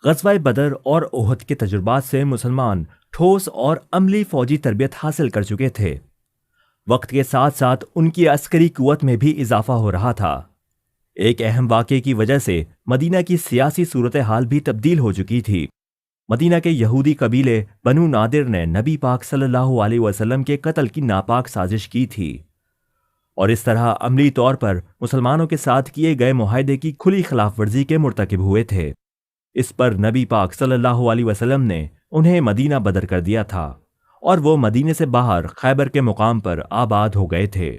غزوہ بدر اور احد کے تجربات سے مسلمان ٹھوس اور عملی فوجی تربیت حاصل کر چکے تھے۔ وقت کے ساتھ ساتھ ان کی عسکری قوت میں بھی اضافہ ہو رہا تھا۔ ایک اہم واقعے کی وجہ سے مدینہ کی سیاسی صورتحال بھی تبدیل ہو چکی تھی۔ مدینہ کے یہودی قبیلے بنو نادر نے نبی پاک صلی اللہ علیہ وسلم کے قتل کی ناپاک سازش کی تھی، اور اس طرح عملی طور پر مسلمانوں کے ساتھ کیے گئے معاہدے کی کھلی خلاف ورزی کے مرتکب ہوئے تھے۔ اس پر نبی پاک صلی اللہ علیہ وسلم نے انہیں مدینہ بدر کر دیا تھا، اور وہ مدینے سے باہر خیبر کے مقام پر آباد ہو گئے تھے۔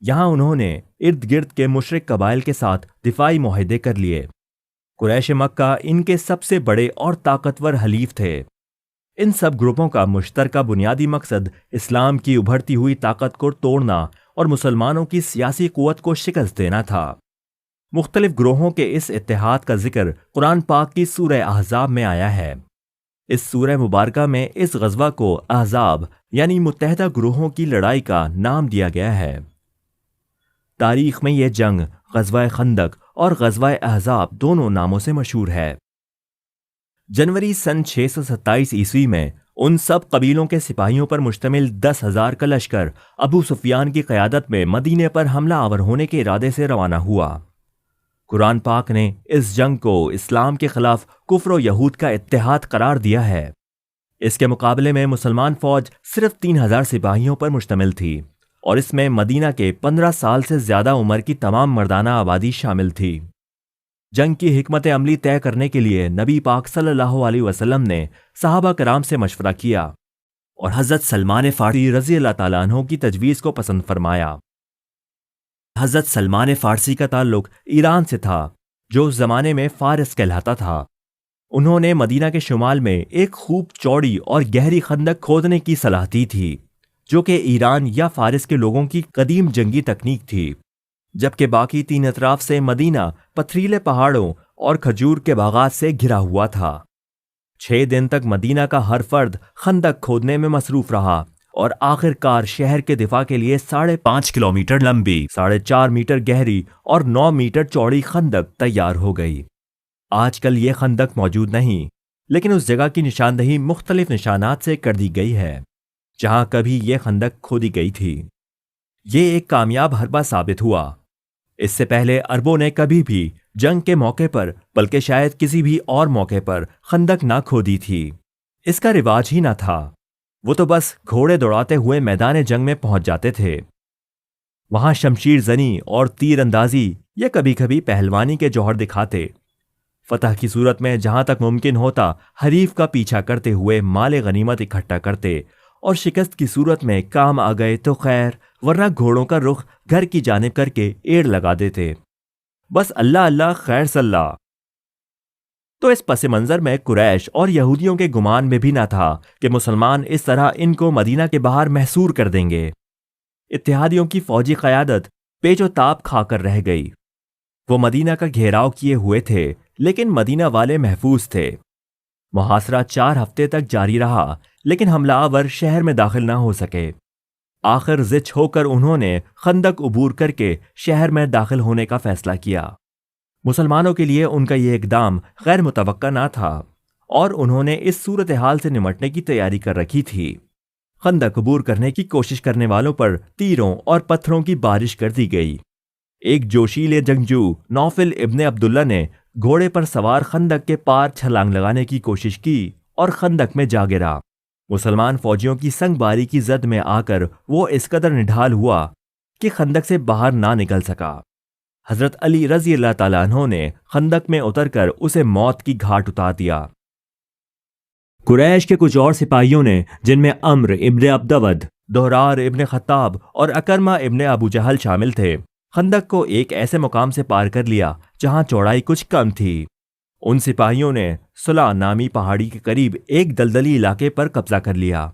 یہاں انہوں نے ارد گرد کے مشرک قبائل کے ساتھ دفاعی معاہدے کر لیے۔ قریش مکہ ان کے سب سے بڑے اور طاقتور حلیف تھے۔ ان سب گروپوں کا مشترکہ بنیادی مقصد اسلام کی ابھرتی ہوئی طاقت کو توڑنا اور مسلمانوں کی سیاسی قوت کو شکست دینا تھا۔ مختلف گروہوں کے اس اتحاد کا ذکر قرآن پاک کی سورہ احزاب میں آیا ہے۔ اس سورہ مبارکہ میں اس غزوہ کو احزاب یعنی متحدہ گروہوں کی لڑائی کا نام دیا گیا ہے۔ تاریخ میں یہ جنگ غزوہ خندق اور غزوہ احزاب دونوں ناموں سے مشہور ہے۔ جنوری سن 627 عیسوی میں ان سب قبیلوں کے سپاہیوں پر مشتمل 10,000 کا لشکر ابو سفیان کی قیادت میں مدینے پر حملہ آور ہونے کے ارادے سے روانہ ہوا۔ قرآن پاک نے اس جنگ کو اسلام کے خلاف کفر و یہود کا اتحاد قرار دیا ہے۔ اس کے مقابلے میں مسلمان فوج صرف 3,000 سپاہیوں پر مشتمل تھی، اور اس میں مدینہ کے 15 سال سے زیادہ عمر کی تمام مردانہ آبادی شامل تھی۔ جنگ کی حکمت عملی طے کرنے کے لیے نبی پاک صلی اللہ علیہ وسلم نے صحابہ کرام سے مشورہ کیا، اور حضرت سلمان فارسی رضی اللہ تعالیٰ عنہ کی تجویز کو پسند فرمایا۔ حضرت سلمان فارسی کا تعلق ایران سے تھا، جو اس زمانے میں فارس کہلاتا تھا۔ انہوں نے مدینہ کے شمال میں ایک خوب چوڑی اور گہری خندق کھودنے کی صلاح دی تھی، جو کہ ایران یا فارس کے لوگوں کی قدیم جنگی تکنیک تھی، جبکہ باقی 3 اطراف سے مدینہ پتھریلے پہاڑوں اور کھجور کے باغات سے گھرا ہوا تھا۔ 6 دن تک مدینہ کا ہر فرد خندق کھودنے میں مصروف رہا، اور آخر کار شہر کے دفاع کے لیے 5.5 کلومیٹر لمبی، 4.5 میٹر گہری اور 9 میٹر چوڑی خندق تیار ہو گئی۔ آج کل یہ خندق موجود نہیں، لیکن اس جگہ کی نشاندہی مختلف نشانات سے کر دی گئی ہے جہاں کبھی یہ خندق کھودی گئی تھی۔ یہ ایک کامیاب حربہ ثابت ہوا۔ اس سے پہلے عربوں نے کبھی بھی جنگ کے موقع پر، بلکہ شاید کسی بھی اور موقع پر خندق نہ کھودی تھی۔ اس کا رواج ہی نہ تھا۔ وہ تو بس گھوڑے دوڑاتے ہوئے میدان جنگ میں پہنچ جاتے تھے۔ وہاں شمشیر زنی اور تیر اندازی یا کبھی کبھی پہلوانی کے جوہر دکھاتے۔ فتح کی صورت میں جہاں تک ممکن ہوتا حریف کا پیچھا کرتے ہوئے مال غنیمت اکٹھا کرتے، اور شکست کی صورت میں کام آ گئے تو خیر، ورنہ گھوڑوں کا رخ گھر کی جانب کر کے ایڑ لگا دیتے۔ بس اللہ اللہ خیر صلاح۔ تو اس پس منظر میں قریش اور یہودیوں کے گمان میں بھی نہ تھا کہ مسلمان اس طرح ان کو مدینہ کے باہر محصور کر دیں گے۔ اتحادیوں کی فوجی قیادت پیچ و تاب کھا کر رہ گئی۔ وہ مدینہ کا گھیراؤ کیے ہوئے تھے، لیکن مدینہ والے محفوظ تھے۔ محاصرہ 4 ہفتے تک جاری رہا، لیکن حملہ آور شہر میں داخل نہ ہو سکے۔ آخر زچ ہو کر انہوں نے خندق عبور کر کے شہر میں داخل ہونے کا فیصلہ کیا۔ مسلمانوں کے لیے ان کا یہ اقدام غیر متوقع نہ تھا، اور انہوں نے اس صورتحال سے نمٹنے کی تیاری کر رکھی تھی۔ خندق عبور کرنے کی کوشش کرنے والوں پر تیروں اور پتھروں کی بارش کر دی گئی۔ ایک جوشیلے جنگجو نوفل ابن عبداللہ نے گھوڑے پر سوار خندق کے پار چھلانگ لگانے کی کوشش کی اور خندق میں جا گرا۔ مسلمان فوجیوں کی سنگ باری کی زد میں آ کر وہ اس قدر نڈھال ہوا کہ خندق سے باہر نہ نکل سکا۔ حضرت علی رضی اللہ تعالیٰ عنہ نے خندق میں اتر کر اسے موت کی گھاٹ اتار دیا۔ قریش کے کچھ اور سپاہیوں نے، جن میں عمر ابن عبدود، دہرار ابن خطاب اور اکرمہ ابن ابو جہل شامل تھے، خندق کو ایک ایسے مقام سے پار کر لیا جہاں چوڑائی کچھ کم تھی۔ ان سپاہیوں نے صلہ نامی پہاڑی کے قریب ایک دلدلی علاقے پر قبضہ کر لیا۔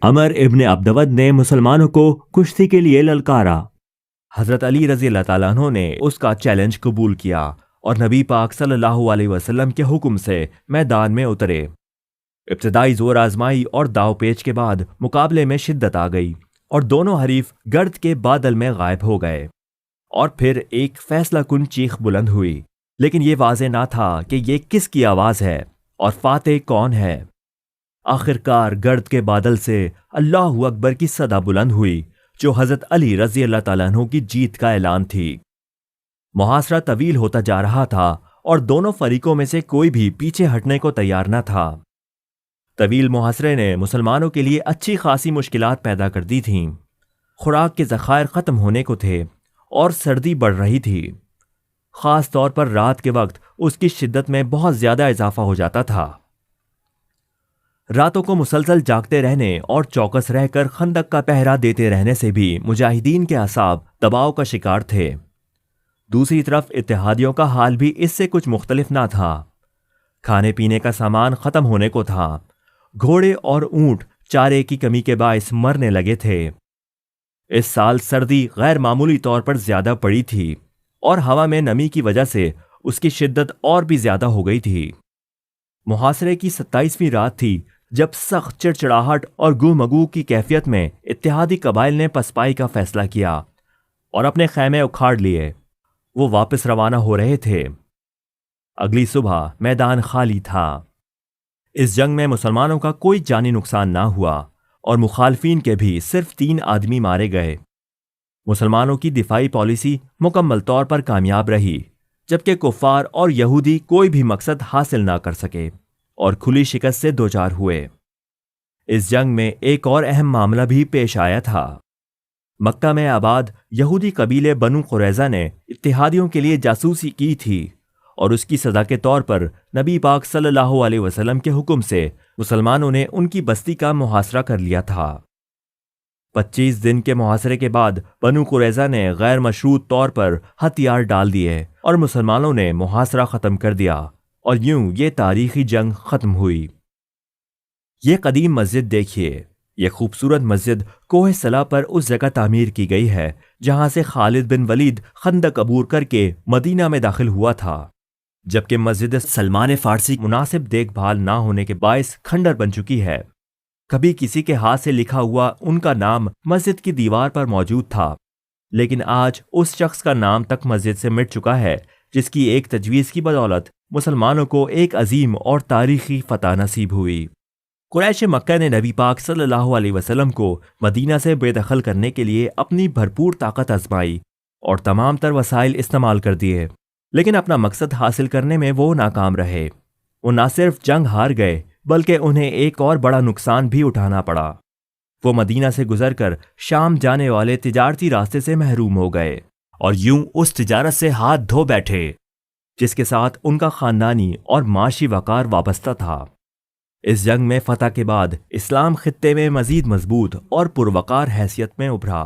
عمر ابن عبدود نے مسلمانوں کو کشتی کے لیے للکارا۔ حضرت علی رضی اللہ تعالیٰ عنہ نے اس کا چیلنج قبول کیا، اور نبی پاک صلی اللہ علیہ وسلم کے حکم سے میدان میں اترے۔ ابتدائی زور آزمائی اور داؤ پیچ کے بعد مقابلے میں شدت آ گئی، اور دونوں حریف گرد کے بادل میں غائب ہو گئے، اور پھر ایک فیصلہ کن چیخ بلند ہوئی، لیکن یہ واضح نہ تھا کہ یہ کس کی آواز ہے۔ اور فاتح کون ہے؟ آخرکار گرد کے بادل سے اللہ اکبر کی صدا بلند ہوئی، جو حضرت علی رضی اللہ تعالیٰ عنہ کی جیت کا اعلان تھی۔ محاصرہ طویل ہوتا جا رہا تھا اور دونوں فریقوں میں سے کوئی بھی پیچھے ہٹنے کو تیار نہ تھا۔ طویل محاصرے نے مسلمانوں کے لیے اچھی خاصی مشکلات پیدا کر دی تھیں۔ خوراک کے ذخائر ختم ہونے کو تھے اور سردی بڑھ رہی تھی۔ خاص طور پر رات کے وقت اس کی شدت میں بہت زیادہ اضافہ ہو جاتا تھا۔ راتوں کو مسلسل جاگتے رہنے اور چوکس رہ کر خندق کا پہرا دیتے رہنے سے بھی مجاہدین کے اعصاب دباؤ کا شکار تھے۔ دوسری طرف اتحادیوں کا حال بھی اس سے کچھ مختلف نہ تھا۔ کھانے پینے کا سامان ختم ہونے کو تھا۔ گھوڑے اور اونٹ چارے کی کمی کے باعث مرنے لگے تھے۔ اس سال سردی غیر معمولی طور پر زیادہ پڑی تھی اور ہوا میں نمی کی وجہ سے اس کی شدت اور بھی زیادہ ہو گئی تھی۔ محاصرے کی 27ویں رات تھی جب سخت چڑچڑاہٹ اور گو مگو کی کیفیت میں اتحادی قبائل نے پسپائی کا فیصلہ کیا اور اپنے خیمے اکھاڑ لیے۔ وہ واپس روانہ ہو رہے تھے۔ اگلی صبح میدان خالی تھا۔ اس جنگ میں مسلمانوں کا کوئی جانی نقصان نہ ہوا اور مخالفین کے بھی صرف 3 آدمی مارے گئے۔ مسلمانوں کی دفاعی پالیسی مکمل طور پر کامیاب رہی، جبکہ کفار اور یہودی کوئی بھی مقصد حاصل نہ کر سکے اور کھلی شکست سے دوچار ہوئے۔ اس جنگ میں ایک اور اہم معاملہ بھی پیش آیا تھا۔ مکہ میں آباد یہودی قبیلے بنو قریظہ نے اتحادیوں کے لیے جاسوسی کی تھی اور اس کی سزا کے طور پر نبی پاک صلی اللہ علیہ وسلم کے حکم سے مسلمانوں نے ان کی بستی کا محاصرہ کر لیا تھا۔ 25 دن کے محاصرے کے بعد بنو قریظہ نے غیر مشروط طور پر ہتھیار ڈال دیے اور مسلمانوں نے محاصرہ ختم کر دیا اور یوں یہ تاریخی جنگ ختم ہوئی۔ یہ قدیم مسجد دیکھیے۔ یہ خوبصورت مسجد کوہ صلا پر اس جگہ تعمیر کی گئی ہے جہاں سے خالد بن ولید خندق عبور کر کے مدینہ میں داخل ہوا تھا، جبکہ مسجد سلمان فارسی مناسب دیکھ بھال نہ ہونے کے باعث کھنڈر بن چکی ہے۔ کبھی کسی کے ہاتھ سے لکھا ہوا ان کا نام مسجد کی دیوار پر موجود تھا، لیکن آج اس شخص کا نام تک مسجد سے مٹ چکا ہے جس کی ایک تجویز کی بدولت مسلمانوں کو ایک عظیم اور تاریخی فتح نصیب ہوئی۔ قریش مکہ نے نبی پاک صلی اللہ علیہ وسلم کو مدینہ سے بے دخل کرنے کے لیے اپنی بھرپور طاقت آزمائی اور تمام تر وسائل استعمال کر دیے، لیکن اپنا مقصد حاصل کرنے میں وہ ناکام رہے۔ وہ نہ صرف جنگ ہار گئے بلکہ انہیں ایک اور بڑا نقصان بھی اٹھانا پڑا۔ وہ مدینہ سے گزر کر شام جانے والے تجارتی راستے سے محروم ہو گئے اور یوں اس تجارت سے ہاتھ دھو بیٹھے جس کے ساتھ ان کا خاندانی اور معاشی وقار وابستہ تھا۔ اس جنگ میں فتح کے بعد اسلام خطے میں مزید مضبوط اور پروقار حیثیت میں ابھرا۔